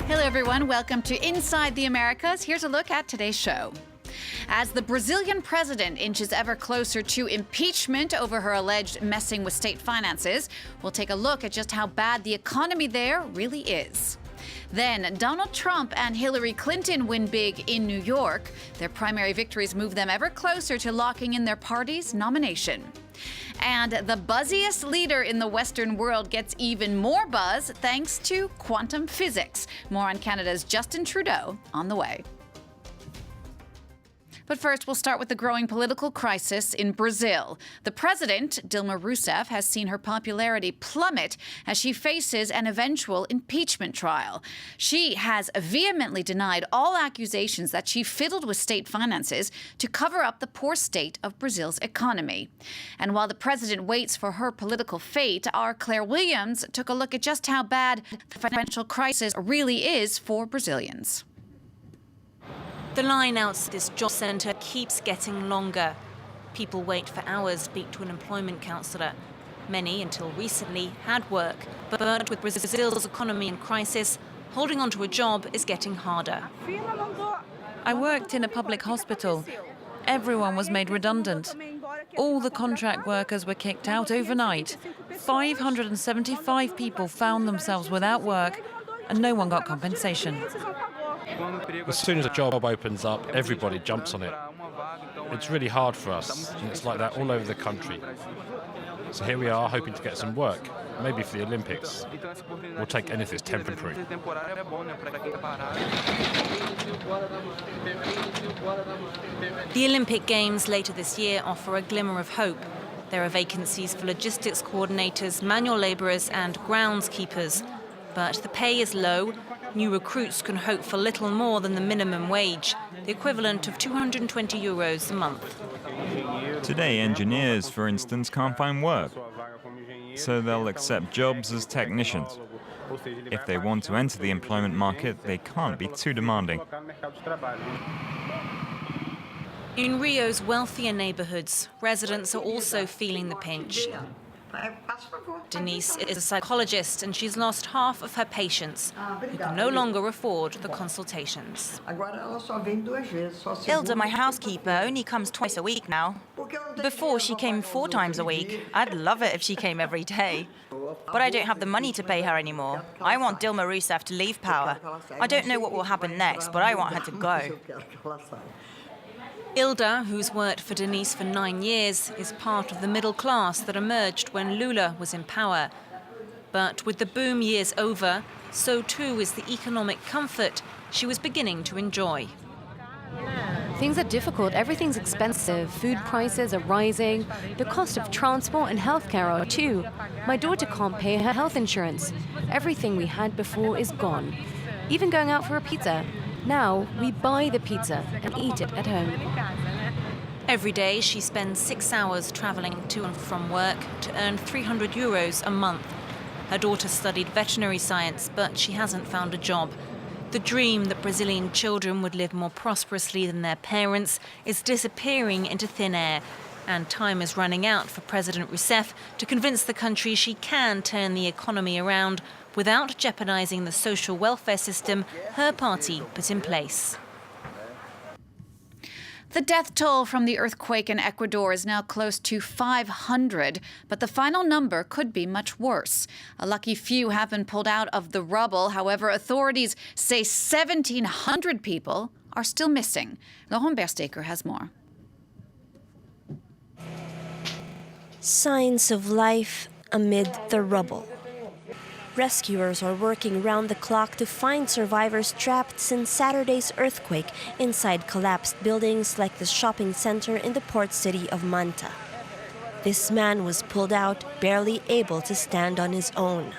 Hello, everyone. Welcome to Inside the Americas. Here's a look at today's show. As the Brazilian president inches ever closer to impeachment over her alleged messing with state finances, we'll take a look at just how bad the economy there really is. Then, Donald Trump and Hillary Clinton win big in New York. Their primary victories move them ever closer to locking in their party's nomination. And the buzziest leader in the Western world gets even more buzz thanks to quantum physics. More on Canada's Justin Trudeau on the way. But first, we'll start with the growing political crisis in Brazil. The president, Dilma Rousseff, has seen her popularity plummet as she faces an eventual impeachment trial. She has vehemently denied all accusations that she fiddled with state finances to cover up the poor state of Brazil's economy. And while the president waits for her political fate, our Claire Williams took a look at just how bad the financial crisis really is for Brazilians. The line outside this job centre keeps getting longer. People wait for hours to speak to an employment counsellor. Many, until recently, had work. But with Brazil's economy in crisis, holding on to a job is getting harder. I worked in a public hospital. Everyone was made redundant. All the contract workers were kicked out overnight. 575 people found themselves without work, and no one got compensation. As soon as a job opens up, everybody jumps on it. It's really hard for us, and it's like that all over the country. So here we are, hoping to get some work, maybe for the Olympics. We'll take anything that's temporary. The Olympic Games later this year offer a glimmer of hope. There are vacancies for logistics coordinators, manual labourers and groundskeepers. But the pay is low. New recruits can hope for little more than the minimum wage, the equivalent of €220 a month. Today, engineers, for instance, can't find work, so they'll accept jobs as technicians. If they want to enter the employment market, they can't be too demanding. In Rio's wealthier neighbourhoods, residents are also feeling the pinch. Denise is a psychologist and she's lost half of her patients, who can no longer afford the consultations. Hilda, my housekeeper, only comes twice a week now. Before, she came 4 times a week. I'd love it if she came every day. But I don't have the money to pay her anymore. I want Dilma Rousseff to leave power. I don't know what will happen next, but I want her to go. Ilda, who's worked for Denise for 9 years, is part of the middle class that emerged when Lula was in power. But with the boom years over, so too is the economic comfort she was beginning to enjoy. Things are difficult. Everything's expensive. Food prices are rising. The cost of transport and healthcare are too. My daughter can't pay her health insurance. Everything we had before is gone. Even going out for a pizza. Now we buy the pizza and eat it at home. Every day she spends 6 hours travelling to and from work to earn €300 a month. Her daughter studied veterinary science, but she hasn't found a job. The dream that Brazilian children would live more prosperously than their parents is disappearing into thin air. And time is running out for President Rousseff to convince the country she can turn the economy around without jeopardizing the social welfare system her party put in place. The death toll from the earthquake in Ecuador is now close to 500, but the final number could be much worse. A lucky few have been pulled out of the rubble. However, authorities say 1,700 people are still missing. Laurent Berstaker has more. Signs of life amid the rubble. Rescuers are working round the clock to find survivors trapped since Saturday's earthquake inside collapsed buildings like the shopping center in the port city of Manta. This man was pulled out, barely able to stand on his own.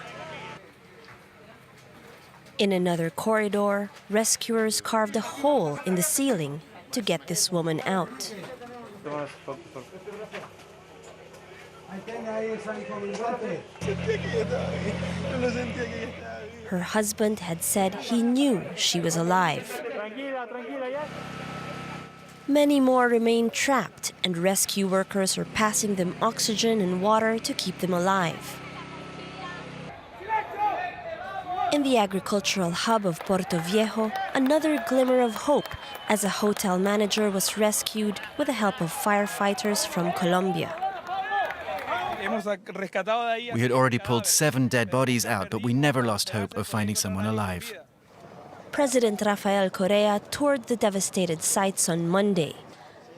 In another corridor, rescuers carved a hole in the ceiling to get this woman out. Her husband had said he knew she was alive. Many more remain trapped, and rescue workers are passing them oxygen and water to keep them alive. In the agricultural hub of Puerto Viejo, another glimmer of hope as a hotel manager was rescued with the help of firefighters from Colombia. We had already pulled 7 dead bodies out, but we never lost hope of finding someone alive. President Rafael Correa toured the devastated sites on Monday.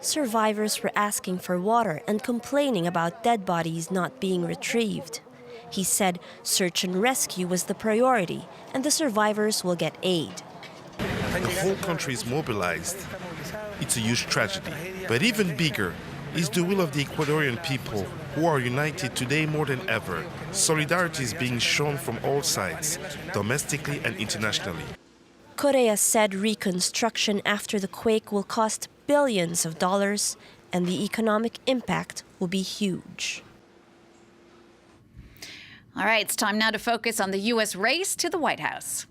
Survivors were asking for water and complaining about dead bodies not being retrieved. He said search and rescue was the priority and the survivors will get aid. The whole country is mobilized. It's a huge tragedy. But even bigger is the will of the Ecuadorian people, who are united today more than ever. Solidarity is being shown from all sides, domestically and internationally. Correa said reconstruction after the quake will cost billions of dollars and the economic impact will be huge. All right, it's time now to focus on the U.S. race to the White House.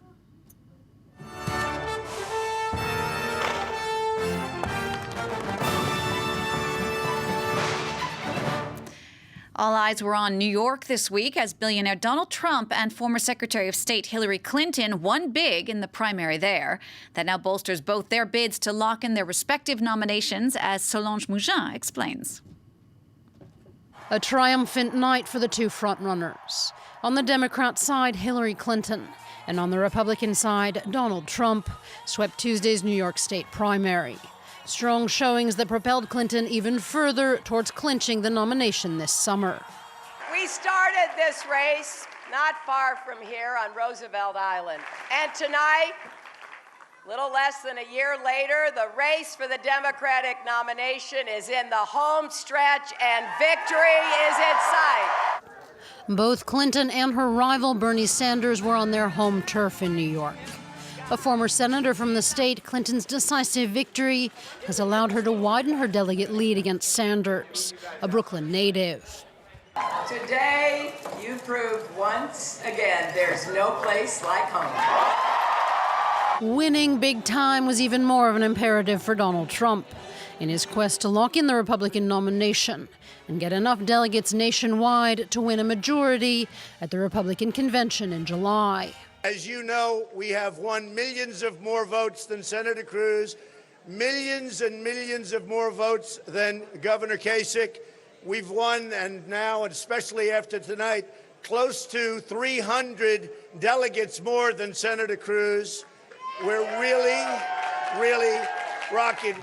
All eyes were on New York this week as billionaire Donald Trump and former Secretary of State Hillary Clinton won big in the primary there. That now bolsters both their bids to lock in their respective nominations, as Solange Mougin explains. A triumphant night for the two frontrunners. On the Democrat side, Hillary Clinton, and on the Republican side, Donald Trump, swept Tuesday's New York State primary. Strong showings that propelled Clinton even further towards clinching the nomination this summer. We started this race not far from here on Roosevelt Island. And tonight, little less than a year later, the race for the Democratic nomination is in the home stretch and victory is in sight. Both Clinton and her rival Bernie Sanders were on their home turf in New York. A former senator from the state, Clinton's decisive victory has allowed her to widen her delegate lead against Sanders, a Brooklyn native. Today, you proved once again there's no place like home. Winning big time was even more of an imperative for Donald Trump in his quest to lock in the Republican nomination and get enough delegates nationwide to win a majority at the Republican convention in July. As you know, we have won millions of more votes than Senator Cruz, millions and millions of more votes than Governor Kasich. We've won, and now, especially after tonight, close to 300 delegates more than Senator Cruz. We're really rocking.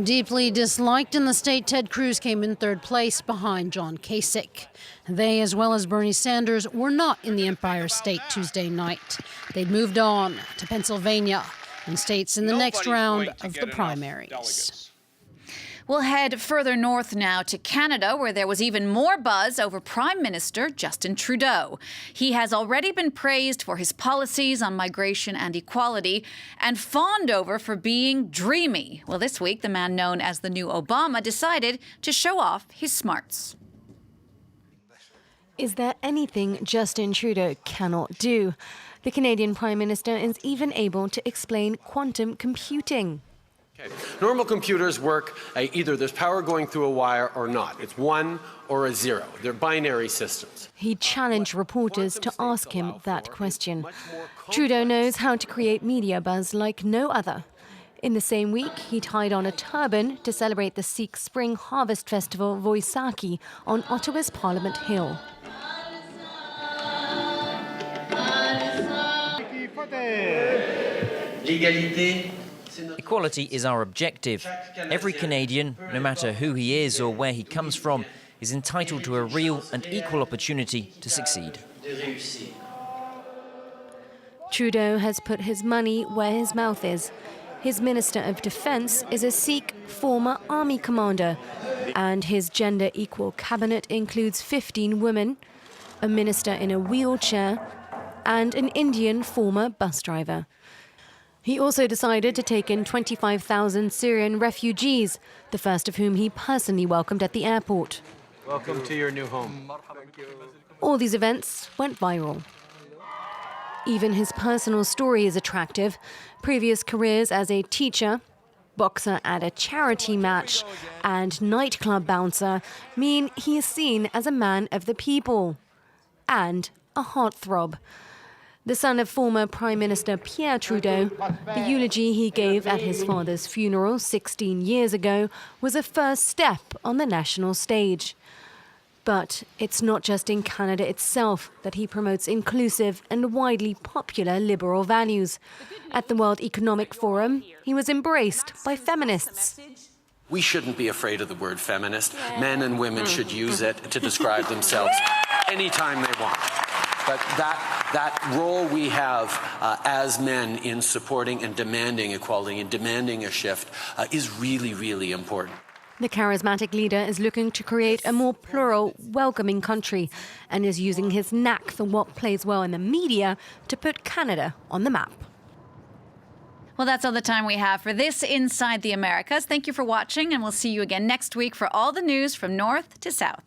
Deeply disliked in the state, Ted Cruz came in third place behind John Kasich. They, as well as Bernie Sanders, were not in the Empire State Tuesday night. They'd moved on to Pennsylvania and states in the next round of the primaries. We'll head further north now to Canada, where there was even more buzz over Prime Minister Justin Trudeau. He has already been praised for his policies on migration and equality and fawned over for being dreamy. Well, this week, the man known as the new Obama decided to show off his smarts. Is there anything Justin Trudeau cannot do? The Canadian Prime Minister is even able to explain quantum computing. Okay. Normal computers work either there's power going through a wire or not. It's 1 or a 0. They're binary systems. He challenged reporters to ask him that question. Trudeau knows how to create media buzz like no other. In the same week, he tied on a turban to celebrate the Sikh Spring Harvest Festival Voisakhi on Ottawa's Parliament Hill. Equality is our objective. Every Canadian, no matter who he is or where he comes from, is entitled to a real and equal opportunity to succeed. Trudeau has put his money where his mouth is. His Minister of Defence is a Sikh former army commander, and his gender-equal cabinet includes 15 women, a minister in a wheelchair, and an Indian former bus driver. He also decided to take in 25,000 Syrian refugees, the first of whom he personally welcomed at the airport. Welcome to your new home. All these events went viral. Even his personal story is attractive. Previous careers as a teacher, boxer at a charity match, and nightclub bouncer mean he is seen as a man of the people and a heartthrob. The son of former Prime Minister Pierre Trudeau, the eulogy he gave at his father's funeral 16 years ago was a first step on the national stage. But it's not just in Canada itself that he promotes inclusive and widely popular liberal values. At the World Economic Forum, he was embraced by feminists. We shouldn't be afraid of the word feminist. Men and women should use it to describe themselves anytime they want. But that role we have as men in supporting and demanding equality and demanding a shift is really, really important. The charismatic leader is looking to create a more plural, welcoming country and is using his knack for what plays well in the media to put Canada on the map. Well, that's all the time we have for this Inside the Americas. Thank you for watching, and we'll see you again next week for all the news from north to south.